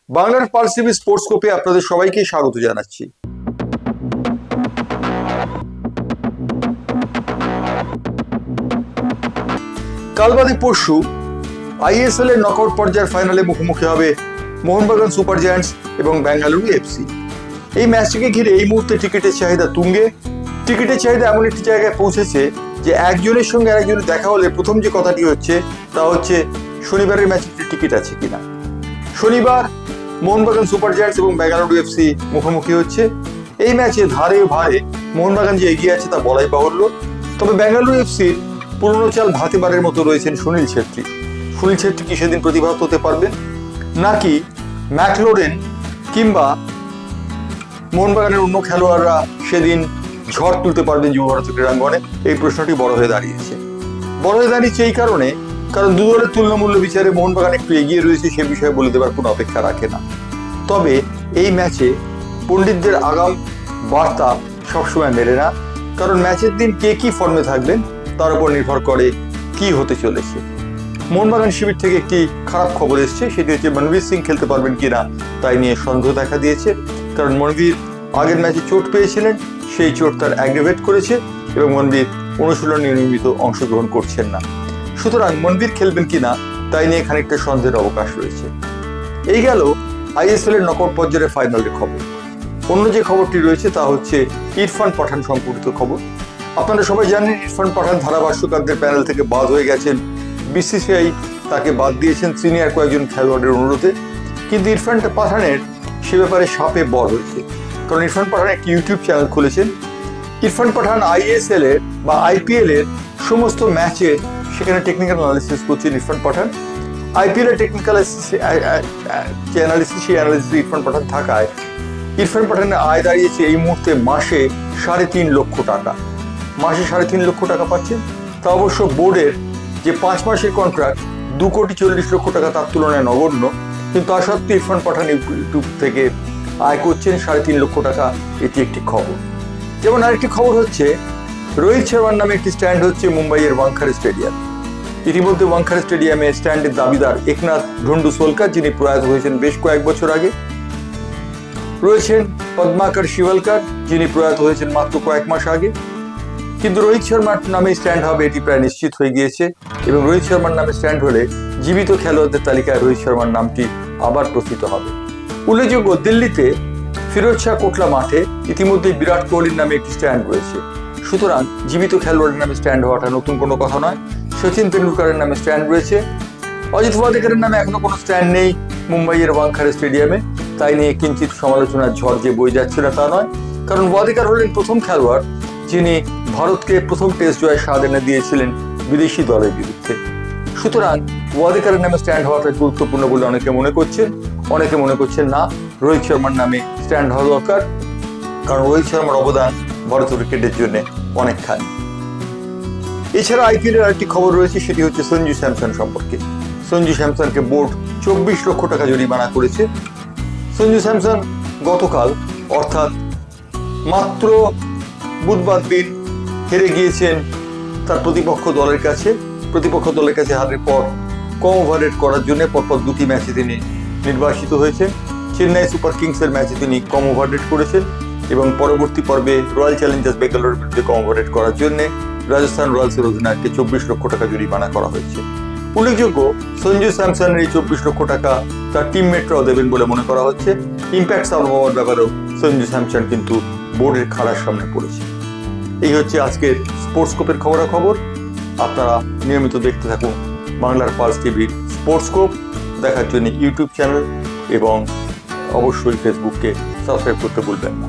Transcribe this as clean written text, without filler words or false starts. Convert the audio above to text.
বাংলার pulse TV sports কোপে আপনাদের সবাইকে স্বাগত জানাচ্ছি। কাল বাদে পরশু আইএসএল এর নকআউট পর্যায়ের ফাইনালে মুখোমুখি হবে মোহনবাগান সুপার জায়ান্টস এবং বেঙ্গালুরু এফসি। এই ম্যাচটিকে ঘিরে এই মুহূর্তে টিকিটের চাহিদা তুঙ্গে। টিকিটের চাহিদা এমন একটি জায়গায় পৌঁছেছে যে একজনের সঙ্গে আরেকজনের দেখা হলে প্রথম যে কথাটি হচ্ছে তা হচ্ছে শনিবারের ম্যাচে টিকিট আছে কিনা। শনিবার মোহনবাগান সুপার জায়ান্টস এবং বেঙ্গালুরু এফসি মুখোমুখি হচ্ছে। এই ম্যাচে ধারে ভারে মোহনবাগান যে এগিয়ে আছে তা বলাই বাহুল্য। তবে বেঙ্গালুরু এফসির পুরনো চাল ভাতেবারের মতো রয়েছেন সুনীল ছেত্রী। সুনীল ছেত্রী কি সেদিন প্রতিভাত হতে পারবেন, নাকি ম্যাকলোরেন কিংবা মোহনবাগানের অন্য খেলোয়াড়রা সেদিন ঝড় তুলতে পারবেন যুব ভারত ক্রীড়াঙ্গনে? এই প্রশ্নটি বড় হয়ে দাঁড়িয়েছে এই কারণে, কারণ দু দলের তুলনামূল্য বিচারে মোহনবাগান একটু এগিয়ে রয়েছে, সে বিষয়ে বলে দেবার কোনো অপেক্ষা রাখে না। তবে এই ম্যাচে পণ্ডিতদের আগাম বার্তা সবসময় মেলে না, কারণ ম্যাচের দিন কে কি ফর্মে থাকবেন তার উপর নির্ভর করে কি হতে চলেছে। মোহনবাগান শিবির থেকে একটি খারাপ খবর এসছে, সেটি হচ্ছে মনবীর সিং খেলতে পারবেন কিনা তাই নিয়ে সন্দেহ দেখা দিয়েছে। কারণ মনবীর আগের ম্যাচে চোট পেয়েছিলেন, সেই চোট তার অ্যাগ্রেভেট করেছে এবং মনবীর অনুশীলনে নিয়মিত অংশগ্রহণ করছেন না। সুতরাং মনবীর খেলবেন কিনা তাই নিয়ে খানিকটা সন্দেহের অবকাশ রয়েছে। এই গেল আইএসএল এর নকআউট পর্যায়ের ফাইনালের খবর। অন্য যে খবরটি রয়েছে তা হচ্ছে ইরফান পাঠান সম্পর্কিত খবর। আপনারা সবাই জানেন ইরফান পাঠান ধারাভাষ্যকারদের প্যানেল থেকে বাদ হয়ে গেছেন। বিসিসিআই তাকে বাদ দিয়েছেন সিনিয়র কয়েকজন খেলোয়াড়ের অনুরোধে। কিন্তু ইরফান পাঠানের সে ব্যাপারে সাপে বর হয়েছে, কারণ ইরফান পাঠান একটি ইউটিউব চ্যানেল খুলেছেন। ইরফান পাঠান আইএসএল এর বা আইপিএল এর সমস্ত ম্যাচের সেখানে টেকনিক্যাল অ্যানালিসিস করছেন ইরফান পাঠান। আইপিএল এর টেকনিক্যাল অ্যানালিসিস ইরফান পাঠান থাকায় ইরফান পাঠানের আয় দাঁড়িয়েছে এই মুহূর্তে মাসে 3.5 লক্ষ টাকা। মাসে 3.5 লক্ষ টাকা পাচ্ছেন। তা অবশ্য বোর্ডের যে 5 মাসের কন্ট্রাক্ট 2,40,00,000 টাকা তার তুলনায় নগণ্য, কিন্তু তা সত্ত্বেও ইরফান পাঠান ইউটিউব থেকে আয় করছেন 3.5 লক্ষ টাকা। এটি একটি খবর। যেমন আরেকটি খবর হচ্ছে রোহিত শর্মার নামে একটি স্ট্যান্ড হচ্ছে মুম্বাইয়ের ওয়াংখাড়ে স্টেডিয়াম। ইতিমধ্যে ওয়াংখাড়ে স্টেডিয়ামে স্ট্যান্ডের দাবিদার একনাথ ঢন্ডু সোলকার, যিনি প্রয়াত হয়েছেন বেশ কয়েক বছর আগে। রয়েছেন পদ্মাকর শিওলকার, যিনি প্রয়াত হয়েছেন মাত্র কয়েক মাস আগে। কিন্তু রোহিত শর্মার নামে স্ট্যান্ড হবে এটি প্রায় নিশ্চিত হয়ে গিয়েছে, এবং রোহিত শর্মার নামে স্ট্যান্ড হলে জীবিত খেলোয়াড়দের তালিকায় রোহিত শর্মার নামটি আবার প্রস্তুত হবে। উল্লেখযোগ্য, দিল্লিতে ফিরোজ শাহ কোটলা মাঠে ইতিমধ্যে বিরাট কোহলির নামে একটি স্ট্যান্ড রয়েছে। সুতরাং জীবিত খেলোয়াড়ের নামে স্ট্যান্ড হওয়াটা নতুন কোনো কথা নয়। সচিন তেন্ডুলকরের নামে স্ট্যান্ড রয়েছে। অজিত ওয়াদেকারের নামে এখনো কোনো স্ট্যান্ড নেই মুম্বাইয়ের ওয়াংখাড়ে স্টেডিয়ামে, তাই নিয়ে কিঞ্চিত সমালোচনার ঝড় যে বয়ে যাচ্ছে না তা নয়। কারণ ওয়াদেকার হলেন প্রথম খেলোয়াড় যিনি ভারতকে প্রথম টেস্ট জয়ে স্বাদ এনে দিয়েছিলেন বিদেশি দলের বিরুদ্ধে। সুতরাং ওয়াদেকারের নামে স্ট্যান্ড হওয়াটা গুরুত্বপূর্ণ বলে অনেকে মনে করছেন। অনেকে মনে করছেন না, রোহিত শর্মার নামে স্ট্যান্ড হওয়া দরকার, কারণ রোহিত শর্মার অবদান ভারতীয় ক্রিকেটের জন্য অনেকখানি। এছাড়া আইপিএল এর আরেকটি খবর রয়েছে, সেটি হচ্ছে সঞ্জু স্যামসন সম্পর্কে। সঞ্জু স্যামসনকে বোর্ড 24 লক্ষ টাকা জরিমানা করেছে। সঞ্জু স্যামসন গতকাল অর্থাৎ মাত্র বুধবার দিন হেরে গিয়েছেন তার প্রতিপক্ষ দলের কাছে হারের পর কম ওভাররেট করার জন্য পরপর 2টি ম্যাচে তিনি নির্বাসিত হয়েছেন। চেন্নাই সুপার কিংসের ম্যাচে তিনি কম ওভাররেট করেছেন এবং পরবর্তী পর্বে রয়্যাল চ্যালেঞ্জার্স বেঙ্গালুরুর বিরুদ্ধে কম ওভাররেট করার জন্য রাজস্থান রয়্যালসের অধিনায়ককে 24 লক্ষ টাকা জরিমানা করা হয়েছে। উল্লেখযোগ্য, সঞ্জু স্যামসনের এই 24 লক্ষ টাকা তার টিমমেটরাও দেবেন বলে মনে করা হচ্ছে। ইম্প্যাক্ট সার্ভ হওয়ার ব্যাপারেও সঞ্জু স্যামসন কিন্তু বোর্ডের খাড়ার সামনে পড়েছে। এই হচ্ছে আজকের স্পোর্টস স্কোপের খবরাখবর। আপনারা নিয়মিত দেখতে থাকুন বাংলার পালস টিভির স্পোর্টস স্কোপ। দেখার জন্য ইউটিউব চ্যানেল এবং অবশ্যই ফেসবুককে সাবস্ক্রাইব করতে ভুলবেন না।